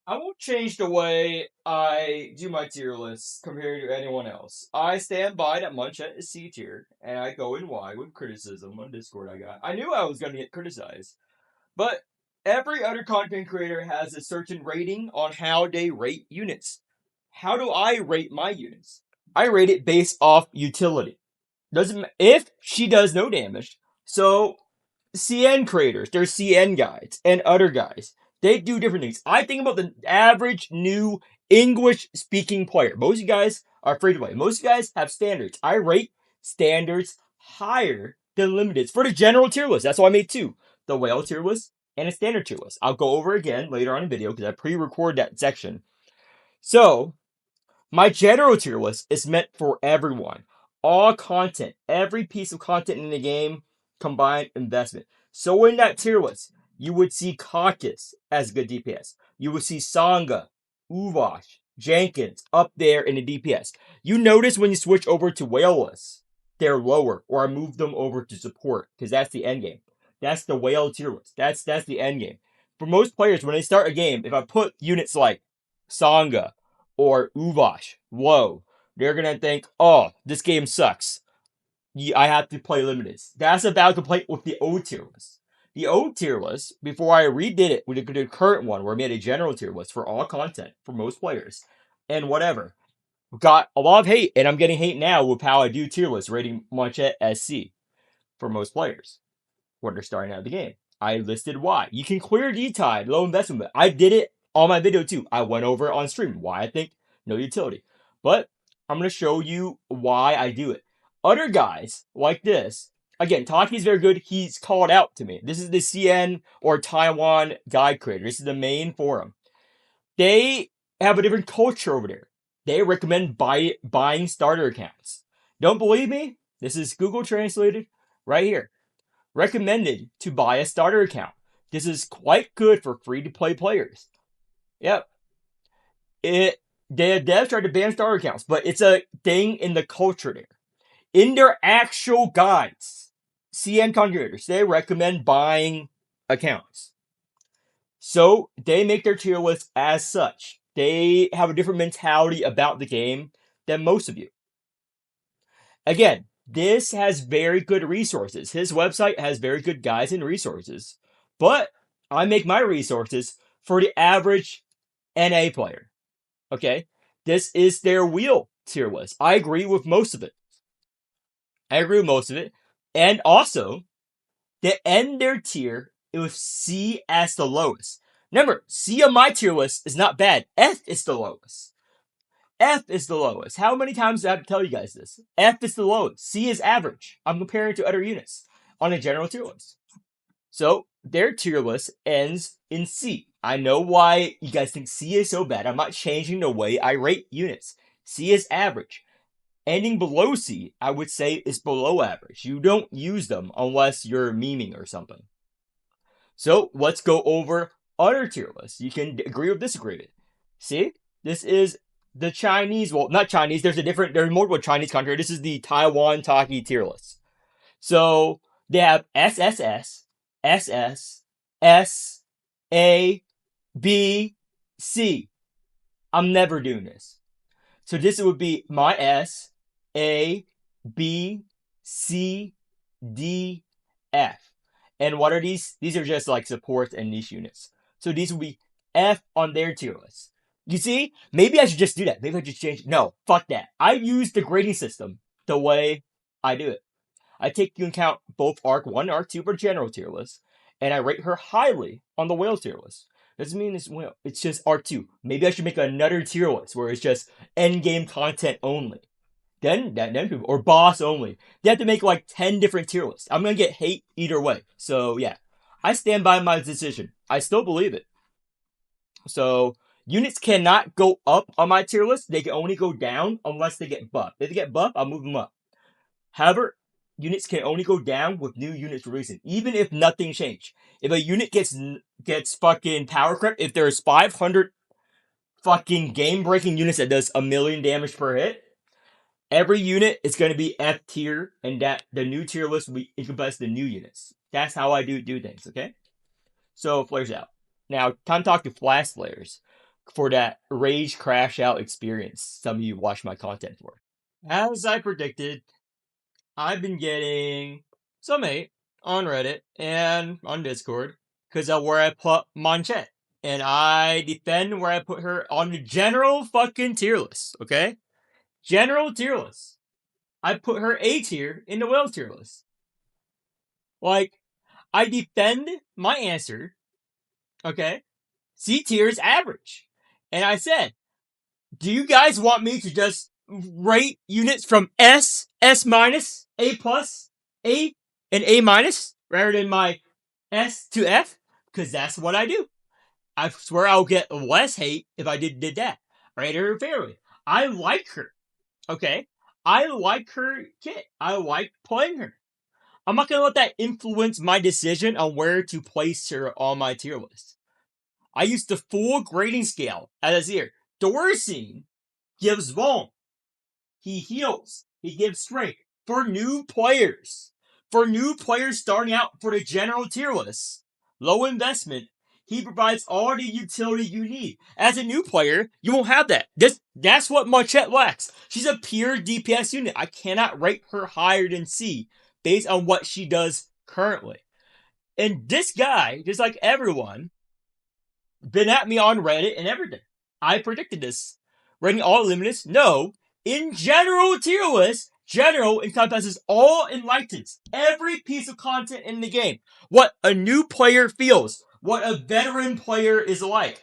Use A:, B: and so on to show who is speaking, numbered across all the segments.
A: I won't change the way I do my tier list compared to anyone else. I stand by that Munchette is C tier, and I go in Y with criticism on Discord I got. I knew I was going to get criticized, but every other content creator has a certain rating on how they rate units. How do I rate my units? I rate it based off utility. Doesn't if she does no damage. So CN creators, there's CN guides and other guys. They do different things. I think about the average new English speaking player. Most of you guys are free to play. Most of you guys have standards. I rate standards higher than limiteds for the general tier list. That's why I made two: the whale tier list and a standard tier list. I'll go over again later on in the video because I pre-record that section. So my general tier list is meant for everyone. All content, every piece of content in the game, combined investment. So in that tier list, you would see Caucus as a good DPS. You would see Sangha, Uvash, Jenkins up there in the DPS. You notice when you switch over to whale lists, they're lower, or I move them over to support, because that's the end game. That's the whale tier list. That's the end game. For most players, when they start a game, if I put units like Sangha, or Uvash, whoa, they're gonna think, oh, this game sucks. I have to play limited. That's about to play with the O tier list. The O tier list, before I redid it with the current one, where I made a general tier list for all content for most players, and whatever, got a lot of hate, and I'm getting hate now with how I do tier lists, rating Manchette as C for most players when they're starting out the game. I listed why. You can clear D-Tide, low investment. I did it on my video too. I went over it on stream. Why I think no utility. But I'm going to show you why I do it. Other guys like this, again, Taki's very good. He's called out to me. This is the CN or Taiwan guide creator. This is the main forum. They have a different culture over there. They recommend buying starter accounts. Don't believe me? This is Google translated right here. Recommended to buy a starter account. This is quite good for free-to-play players. Yep. The devs tried to ban starter accounts, but it's a thing in the culture there. In their actual guides, CN contributors, they recommend buying accounts. So they make their tier list as such. They have a different mentality about the game than most of you. Again, this has very good resources. His website has very good guides and resources. But I make my resources for the average NA player. Okay? This is their wheel tier list. I agree with most of it. And also, they end their tier with C as the lowest. Remember, C on my tier list is not bad. F is the lowest. F is the lowest. How many times do I have to tell you guys this? F is the lowest. C is average. I'm comparing to other units on a general tier list. So their tier list ends in C. I know why you guys think C is so bad. I'm not changing the way I rate units. C is average. Ending below C, I would say, is below average. You don't use them unless you're memeing or something. So let's go over other tier lists. You can agree or disagree with it. See? This is the Chinese, well, not Chinese, there's multiple Chinese country. This is the Taiwan Taki tier list. So they have SSS, SS, S, A, B, C. I'm never doing this. So this would be my S, A, B, C, D, F. And what are these? These are just like support and niche units. So these will be F on their tier list. You see? Maybe I should just do that. Maybe I just change. No, fuck that. I use the grading system the way I do it. I take into account both ARC 1 and ARC 2 for general tier list, and I rate her highly on the whale tier list. Doesn't mean it's whale. It's just ARC 2. Maybe I should make another tier list where it's just end game content only. Then people, or boss only. They have to make like 10 different tier lists. I'm gonna get hate either way. So yeah, I stand by my decision. I still believe it. So units cannot go up on my tier list. They can only go down unless they get buffed. If they get buffed, I'll move them up. However, units can only go down with new units releasing, even if nothing changed. If a unit gets fucking power creep, if there's 500 fucking game breaking units that does 1,000,000 damage per hit, every unit is going to be F tier, and that the new tier list will be encompass the new units. That's how I do things, okay? So, flares out. Now, time to talk to flash players. for that rage crash out experience some of you watch my content for. As I predicted, I've been getting some hate on Reddit and on Discord because of where I put Manchette. And I defend where I put her on the general fucking tier list, okay? General tier list. I put her A tier in the whale tier list. Like, I defend my answer, okay? C tier is average. And I said, do you guys want me to just rate units from S, S minus, A plus, A, and A minus, rather than my S to F? Because that's what I do. I swear I'll get less hate if I did that. Rate her fairly. I like her. Okay? I like her kit. I like playing her. I'm not gonna let that influence my decision on where to place her on my tier list. I use the full grading scale as here. Dorsine gives Vaughn. He heals. He gives strength. For new players. For new players starting out for the general tier list. Low investment. He provides all the utility you need. As a new player, you won't have that. That's what Marchette lacks. She's a pure DPS unit. I cannot rate her higher than C based on what she does currently. And this guy, just like everyone, been at me on Reddit and everything. I predicted this. Rating all Luminous? No. In general tier list, general encompasses all enlightens. Every piece of content in the game. What a new player feels. What a veteran player is like.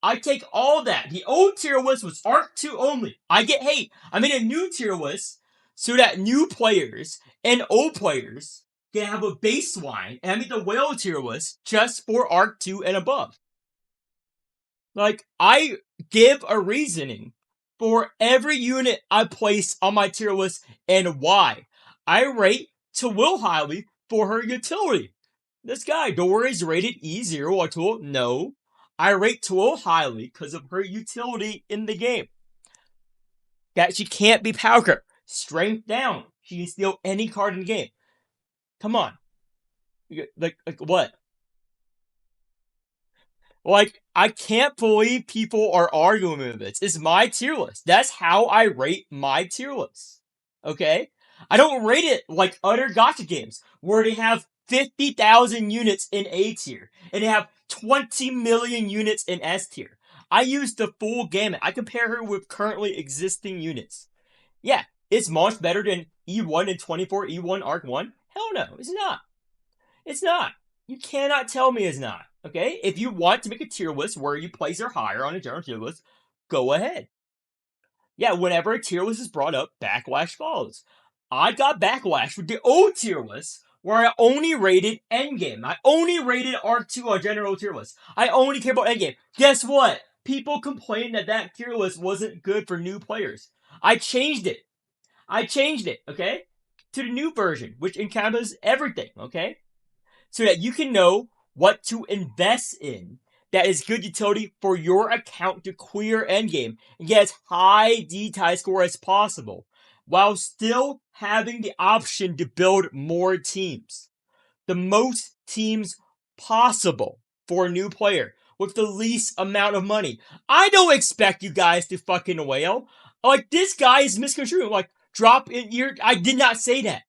A: I take all that. The old tier list was Arc 2 only. I get hate. I made a new tier list so that new players and old players can have a baseline, and I made the whale tier list just for Arc 2 and above. Like, I give a reasoning for every unit I place on my tier list and why. I rate Tawil highly for her utility. This guy, Dora is rated E0 or Tawil. No. I rate Tawil highly because of her utility in the game. That she can't be power. Strength down. She can steal any card in the game. Come on. Like what? Like, I can't believe people are arguing with this. It's my tier list. That's how I rate my tier list. Okay? I don't rate it like other gacha games where they have 50,000 units in A tier and they have 20 million units in S tier. I use the full gamut. I compare her with currently existing units. Yeah, it's much better than E1 and 24 E1 Arc 1. Hell no, it's not. It's not. You cannot tell me it's not. Okay? If you want to make a tier list where you place her higher on a general tier list, go ahead. Yeah, whenever a tier list is brought up, backlash follows. I got backlash with the old tier list where I only rated Endgame. I only rated Arc 2 on general tier list. I only care about Endgame. Guess what? People complained that tier list wasn't good for new players. I changed it. Okay? To the new version, which encompasses everything, okay? So that you can know what to invest in that is good utility for your account to clear endgame and get as high D-tie score as possible, while still having the option to build more teams. The most teams possible for a new player with the least amount of money. I don't expect you guys to fucking whale. Like, this guy is misconstruing. Like, drop in your... I did not say that.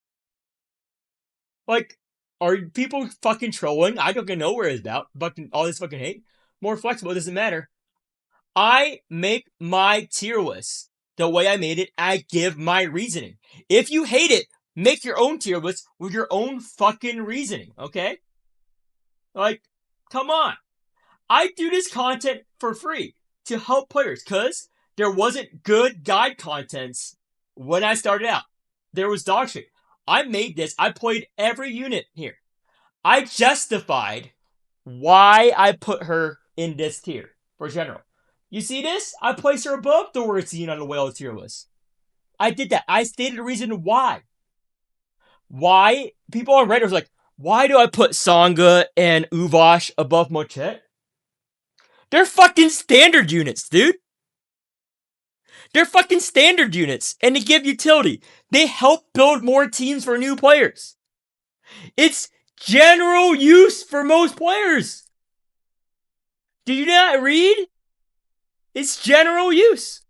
A: Like, are people fucking trolling? I don't know where it's about. Fucking all this fucking hate. More flexible, it doesn't matter. I make my tier list the way I made it. I give my reasoning. If you hate it, make your own tier list with your own fucking reasoning, okay? Like, come on. I do this content for free to help players because there wasn't good guide contents when I started out. There was dog shit. I made this. I played every unit here. I justified why I put her in this tier for general. You see this? I placed her above the word scene on the whale tier list. I did that. I stated a reason why. Why? People on Reddit was like, why do I put Sangha and Uvash above Mochet? They're fucking standard units, dude. They're fucking standard units, and they give utility. They help build more teams for new players. It's general use for most players. Do you not read?
B: It's general use.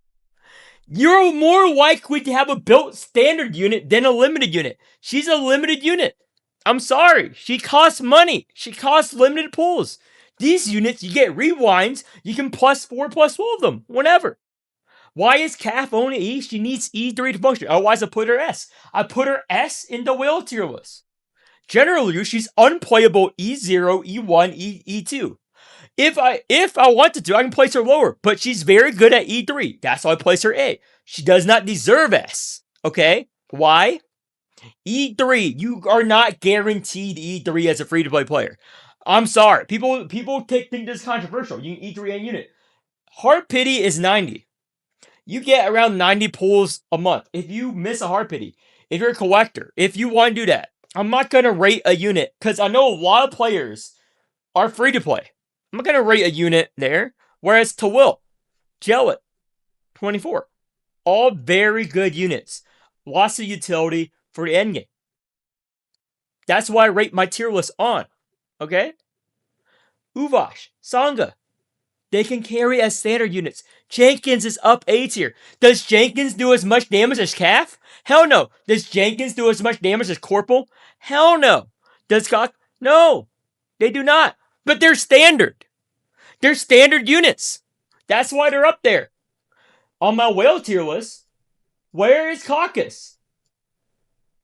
B: You're more likely to have a built standard unit than a limited unit. She's a limited unit. I'm sorry. She costs money. She costs limited pulls. These units, you get rewinds. You can +4/+4 of them whenever. Why is Calf only E? She needs E3 to function. Otherwise, I put her S. I put her S in the whale tier list. Generally, she's unplayable E0, E1, E2. If I wanted to, I can place her lower, but she's very good at E3. That's why I place her A. She does not deserve S. Okay? Why? E3, you are not guaranteed E3 as a free-to-play player. I'm sorry. People think this is controversial. You can E3 and unit. Heart Pity is 90. You get around 90 pulls a month. If you miss a Heart Pity, if you're a collector, if you want to do that, I'm not going to rate a unit because I know a lot of players are free to play. I'm not going to rate a unit there. Whereas to Will, Jellet, 24. All very good units. Lots of utility for the endgame. That's why I rate my tier list on. Okay? Uvash, Sangha. They can carry as standard units. Jenkins is up A tier. Does Jenkins do as much damage as Calf? Hell no. Does Jenkins do as much damage as Corporal? Hell no. Does Cock? No. They do not. But they're standard. They're standard units. That's why they're up there. On my whale tier list, where is Caucus?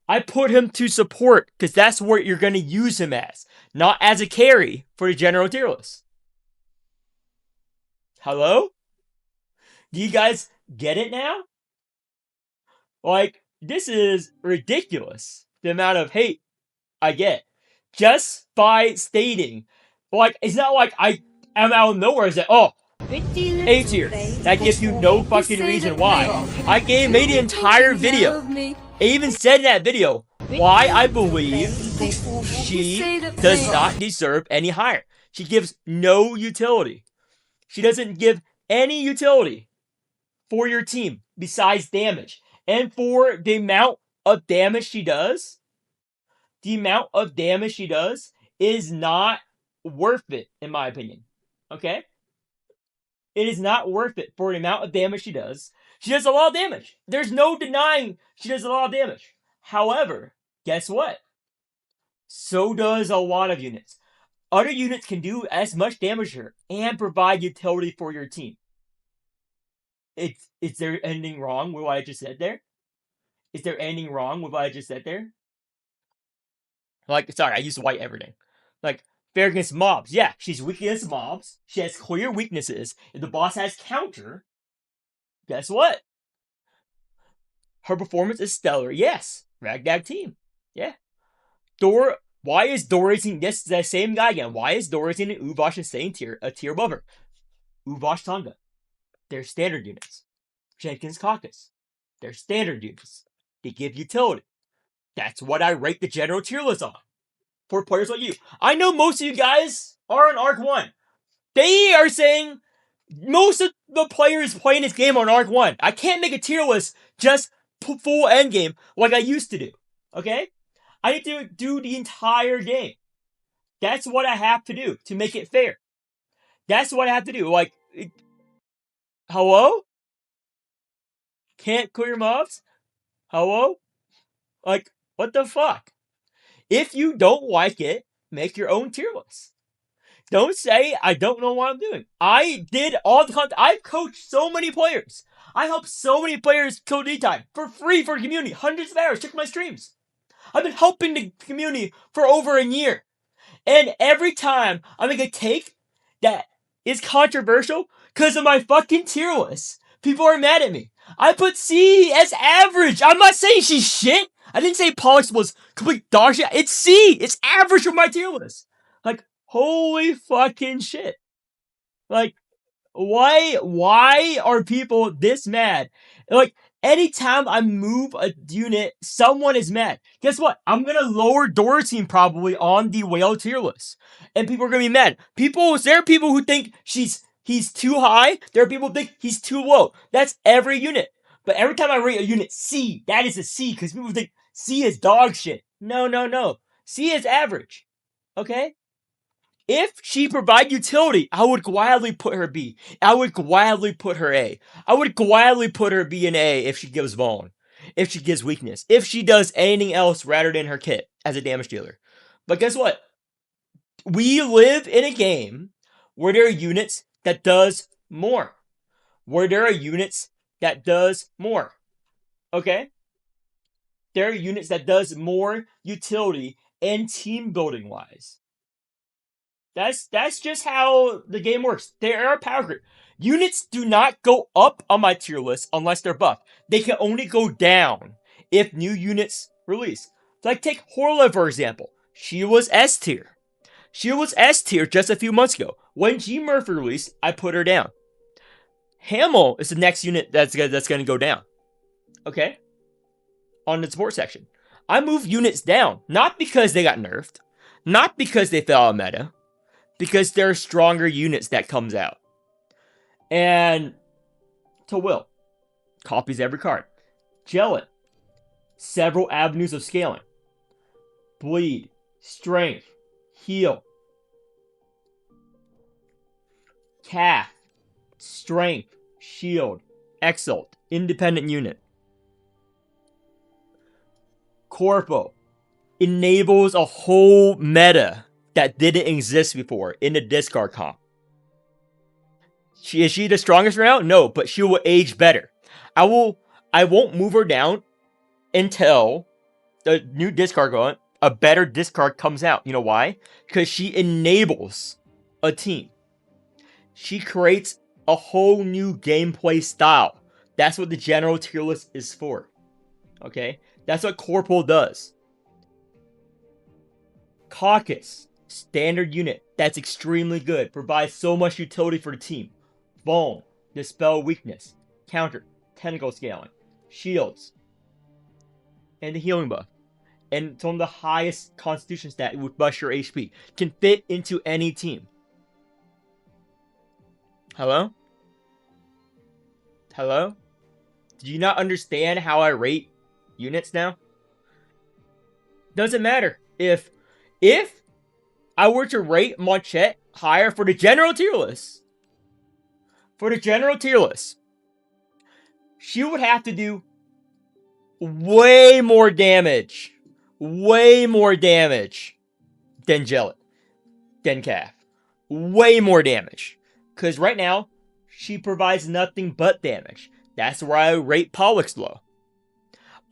B: I put him to support because that's what you're going to use him as. Not as a carry for the general tier list. Hello? Do you guys get it now? Like, this is ridiculous. The amount of hate I get. Just by stating. Like, it's not like I am out of nowhere and say, oh, A tier. That gives you no fucking reason why. I made an entire video. I even said in that video why I believe she does not deserve any higher. She gives no utility. She doesn't give any utility for your team besides damage. And for the amount of damage she does, is not worth it, in my opinion. Okay? It is not worth it for the amount of damage she does. She does a lot of damage. There's no denying she does a lot of damage. However, guess what? So does a lot of units. Other units can do as much damage to her and provide utility for your team. Is there anything wrong with what I just said there? Is there anything wrong with what I just said there? Like, sorry, I used white everything. Like, fair against mobs. Yeah, she's weak against mobs. She has clear weaknesses. If the boss has counter, guess what? Her performance is stellar. Yes. Ragdag team. Yeah. Why is Dorazine, this is the same guy again. Why is Dorazine and Uvash the same tier, a tier above her? Uvash Tonga. They're standard units. Jenkins Caucus. They're standard units. They give utility. That's what I rate the general tier list on. For players like you. I know most of you guys are on Arc 1. They are saying most of the players playing this game on Arc 1. I can't make a tier list just full endgame like I used to do. Okay? I need to do the entire game. That's what I have to do to make it fair. That's what I have to do. Like, hello? Can't clear mobs? Hello? Like, what the fuck? If you don't like it, make your own tier list. Don't say, I don't know what I'm doing. I did all the content. I've coached so many players. I helped so many players kill D-Time for free for the community. Hundreds of hours. Check my streams. I've been helping the community for over a year. And every time I make a take that is controversial because of my fucking tier list, people are mad at me. I put C as average. I'm not saying she's shit. I didn't say Pollux was complete dog shit. It's C. It's average for my tier list. Like, holy fucking shit. Like, why are people this mad? Like, anytime I move a unit, someone is mad. Guess what? I'm gonna lower Dorazine probably on the whale tier list. And people are gonna be mad. There are people who think he's too high. There are people who think he's too low. That's every unit. But every time I rate a unit C, that is a C, because people think C is dog shit. No. C is average. Okay? If she provide utility, I would gladly put her B. I would gladly put her A. I would gladly put her B and A if she gives Vaughn. If she gives weakness. If she does anything else rather than her kit as a damage dealer. But guess what? We live in a game where there are units that does more. Where there are units that does more. Okay? There are units that does more utility and team building wise. That's just how the game works. They are a power grid. Units do not go up on my tier list unless they're buffed. They can only go down if new units release. Like take Horla for example. She was S tier. She was S tier just a few months ago. When G Murphy released, I put her down. Hamel is the next unit that's going to go down. Okay? On the support section. I moved units down, not because they got nerfed, not because they fell out of meta, because there are stronger units that comes out. And to Will, copies every card. Gellet, several avenues of scaling. Bleed, strength, heal. Calf, strength, shield, exalt, independent unit. Corpo enables a whole meta that didn't exist before in the discard comp. Is she the strongest right now? No, but she will age better. I won't move her down until the new discard going, a better discard comes out. You know why? Because she enables a team. She creates a whole new gameplay style. That's what the general tier list is for. Okay? That's what Corporal does. Caucus, standard unit. That's extremely good. Provides so much utility for the team. Vuln, dispel weakness. Counter, tentacle scaling. Shields. And the healing buff. And it's one of the highest constitution stat with bust your HP. Can fit into any team. Hello? Hello? Do you not understand how I rate units now? Doesn't matter. If I were to rate Monchette higher for the general tier list, she would have to do way more damage than Gellet, than Calf. Way more damage. Because right now, she provides nothing but damage. That's why I rate Pollux low.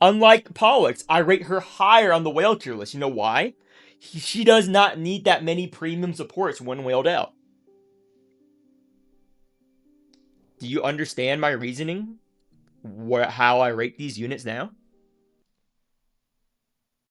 B: Unlike Pollux, I rate her higher on the whale tier list. You know why? She does not need that many premium supports when whaled out. Do you understand my reasoning? How I rate these units now?